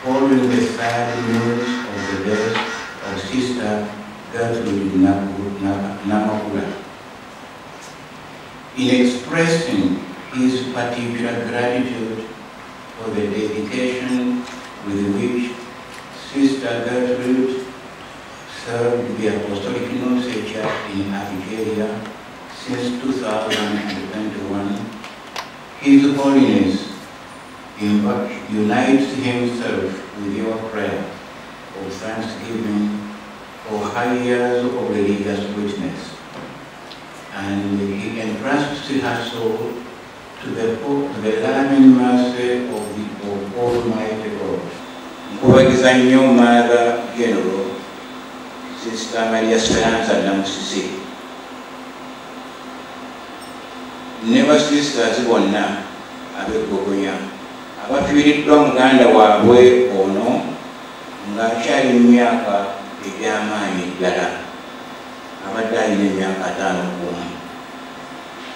following the sad news of the death of Sister Gertrude Namakula. In expressing his particular gratitude for the dedication with which Sister Gertrude served the Apostolic Nursery Church in Algeria since 2021, His Holiness unites himself with your prayer of thanksgiving for high years of religious witness, and he entrusts her soul to the loving mercy of Almighty God. Nkubagiza nnyo Mother General Sister Maria Esperanza Namusisi ne basisters bonna ab'Egogonya abafiiriddwa muganda waabwe ono ng'akyali mu myaka egy'amaanyi ddala, abadde alina emyaka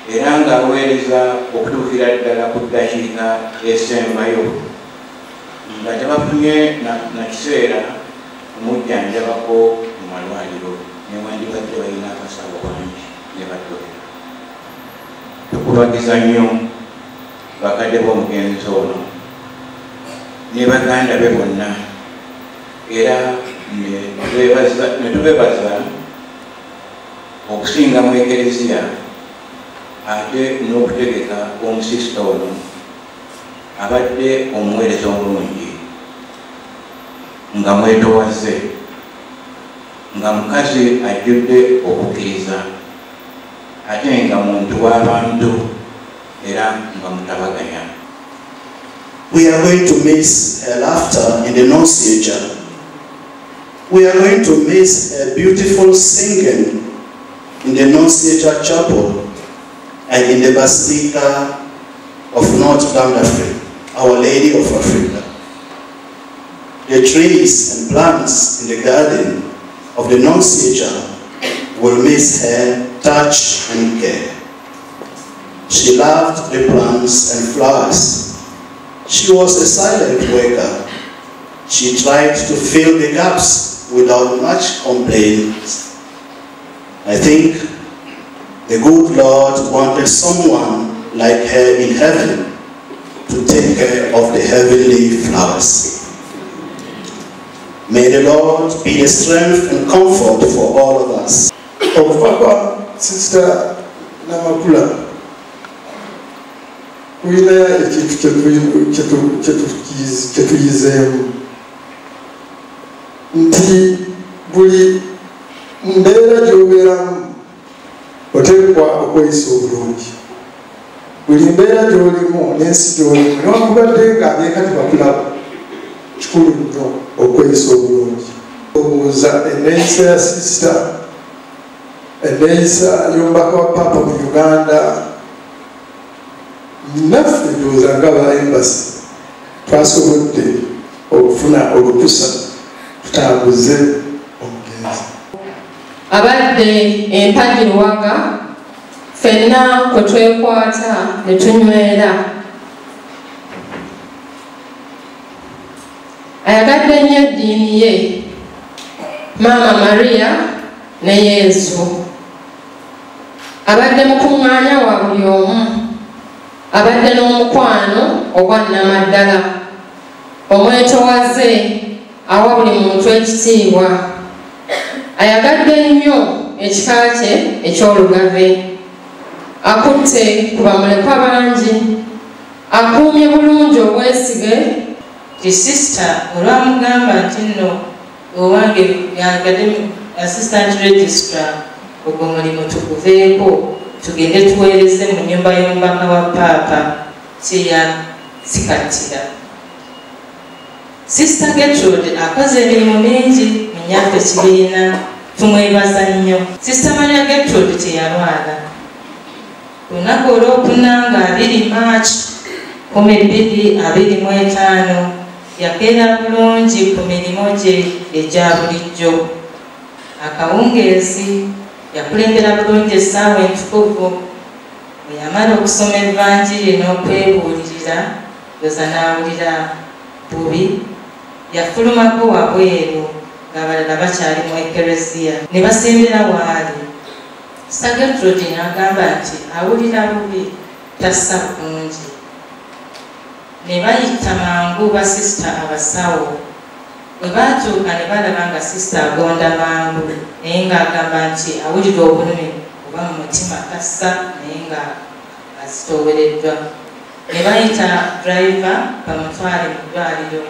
51, era ng'aweereza okutuukira ddala ku ddakiika esembayo nga tebafunye na kiseera kumujjanjabako mu malwaliro newandibadde balina akasawo bangi ne baddolera. Tukubagiza nnyo bakadde b'omugenzi ono ne baganda be bonna, era ne tubebaza okusinga mu Ekereziya ate n'okutegeka omusisita ono abadde omuweereza omulungi, nga mwetowaze, nga mukazi ajjudde okukkiriza ate nga muntu w'abantu era nga mutabaganya. We are going to miss her laughter in the Annunciation. We are going to miss her beautiful singing in the Annunciation Chapel and in the Basilica of Notre Dame d'Afrique, Our Lady of Africa. The trees and plants in the garden of the Annunciation will miss her touch and care. She loved the plants and flowers. She was a silent worker. She tried to fill the gaps without much complaint. I think the good Lord wanted someone like her in heaven to take care of the heavenly flowers. May the Lord be the strength and comfort for all of us. Sister Namakula, wina ekintu kyetuyizeemu nti buli mbeera gy'obeeramu oteekwa okweyisa obulungi. Buli mbeera gy'olimu n'ensi gy'olimu newankubadde ng'abeeka tebakulaba, kikulu nnyo okweyisa obulungi. Obuuza enneeyisa ya sisita, enneeyisa y'omubaka wa Papa mu Uganda, naffe ndowooza ng'aba embassy twasobodde okufuna olukusa tutambuze omugenzi. Abadde empagi Luwaga, ffenna kwe twekwata ne tunywera. Ayagadde nnyo eddiini ye, Maama Maria ne Yesu. Abadde mukuŋŋaanya wa buli omu. Abadde n'omukwano ogwannamaddala, omwetowaze awa buli muntu ekitiibwa. Ayagadde nnyo ekika kye eky'olugave. Akutte ku bamulekwa bangi. Akuumye bulungi obwesige. Sisita olwamugamba nti nno owange yagadde assistant registrar ogwo mulimu tuguveeko tugende tuweereze mu nnyumba y'omubaka wa Papa kyeyasikattira. Sister Gertrude akoze emirimu mingi mu nnyaffe kibiina, tumwebaza nnyo. Sister Maria Gertrude teyalwala. Ku lunaku olwokuna nga 2 March 2025 yakeera bulungi ku mirimu gye egya bulijjo. Akawungeezi yakulembera bulungi essaawa entukuvu. Bwe yamala okusoma evanjiri n'okwebuulirira, yoza n'awulira bubi yafulumako wabweru ng'abalala bakyali mu ekereziya ne basembera waali. Sista Gertrude n'agamba nti awulira bubi tassa bulungi. Ne bayita mangu basisita abasawo. Bwe baatuuka ne balaba nga sisita agonda mangu naye ng'agamba nti awulira obulumi oba mu mutima tassa naye nga azitoowereddwa. Ne bayita driver bamutwale mu ddwaliro.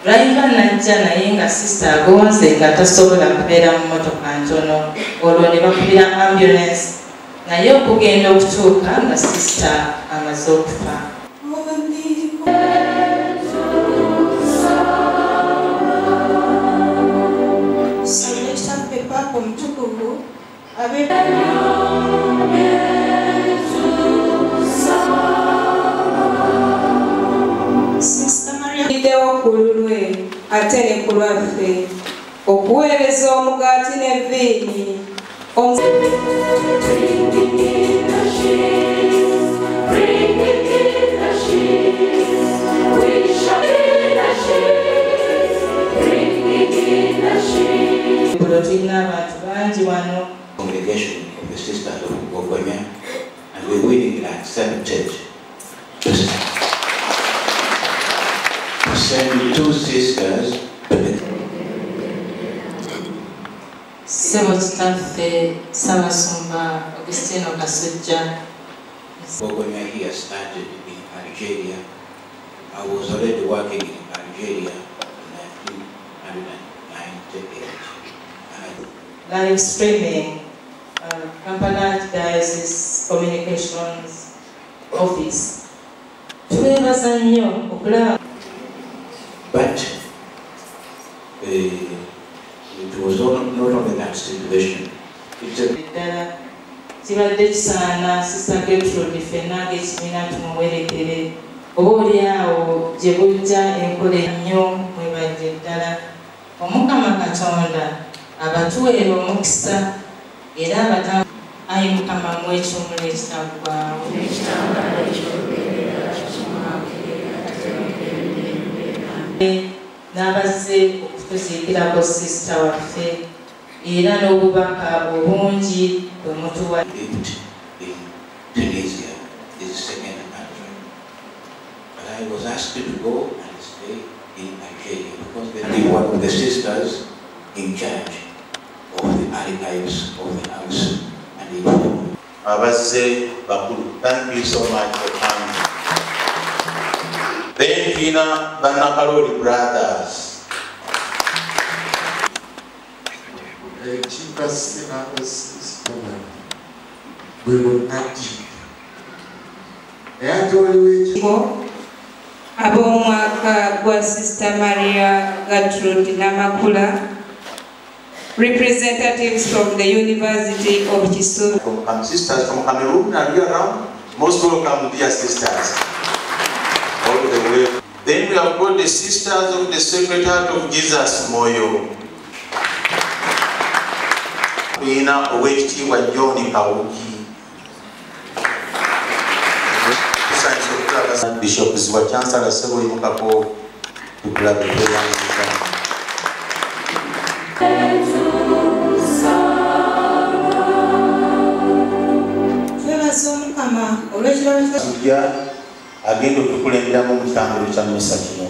Driver najja naye nga sisita agonze nga tasobola kubeera mu mmotoka ntono. Olwo ne bakubira ambulance naye okugenda okutuuka nga sisita amaze okufa. Omutukuvu idewo ku lulwe ate ne ku lwaffe okuweereza omugaati n'evviini Congregation of the Sisters of Bogonya, and we willingly accepted to send 2 sisters to the Sebo kitaffe Ssaabasumba Augustino Kasujja. Bogonya here started in Algeria. I was already working in Algeria in 1998. Live streaming, Kampala Diocese Communications Office. Twebaza nnyo okulaba. But it was not only that situation. Ddala kibadde kisaana Sista Gertrude ffenna ng'ekibiina tumuwerekere oba oliawo gye bujja enkola ennyo mwebajje ddala. Omukama Katonda abatuweera omukisa era abatanga ayi Mukama mu ekyomula ekitaggwaawo. N'abazze okutuziikirako sisita waffe era n'obubaka obungi bwe mutuwa. Tunisia is the second country. But I was asked to go and stay in Algeria because they were one of the sisters in charge of the archives of the house and the Abazze bakulu, thank you so much for coming. Then Pina Banakaroli brothers. ab'omwaka gwa Sister Maria Gertrude Namakula, representatives from the University of Kisumu. From sisters from Cameroon, are you around? Most welcome, dear sisters. All the way. Then we have got the sisters of the Sacred Heart of Jesus Moyo. Pina Owekitiibwa John Kawuki. Bishop Zwa Chancellor Sebo Yimukako to grab the agenda okukulemberamu mu kitambiro kya mmisa kino.